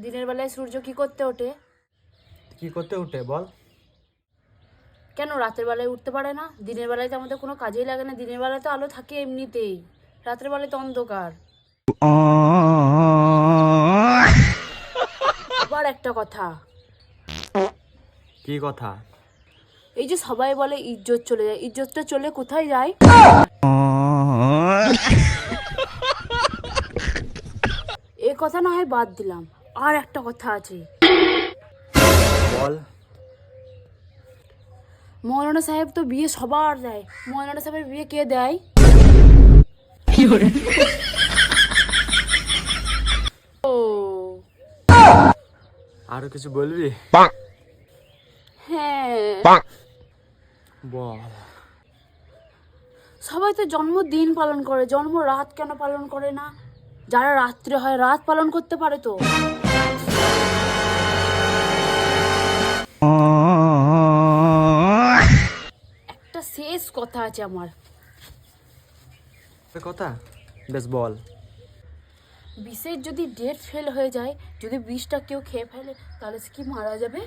দিনের বেলায় সূর্য কি করতে ওঠে? কি করতে উঠে বল? কেন রাতের বেলায় উঠতে পারে না? দিনের বেলায় তো আমাদের কোনো কাজেই লাগে না, দিনের বেলায় তো আলো থাকে এমনিতেই, রাতের বেলায় তো অন্ধকার। আবার একটা কথা, কি কথা? এই যে সবাই বলে ইজ্জত চলে যায়, ইজ্জতটা চলে কোথায় যায়? এ কথা না হয় বাদ দিলাম, আর একটা কথা আছে। বল। মৌলানা সাহেব তো বিয়ে সবার দেয়, মৌলানা সাহেবের বিয়ে কে দেয়? ও আরো কিছু বলবি? হ্যাঁ, বল। সবাই তো জন্মদিন পালন করে, জন্ম রাত কেন পালন করে না? যারা রাত্রে হয় রাত পালন করতে পারে তো। একটা শেষ কথা আছে আমার। কথা বেশ বল। বিষের যদি ডেট ফেল হয়ে যায়, যদি বিষটা কেউ খেয়ে ফেলে, তাহলে সে কি মারা যাবে?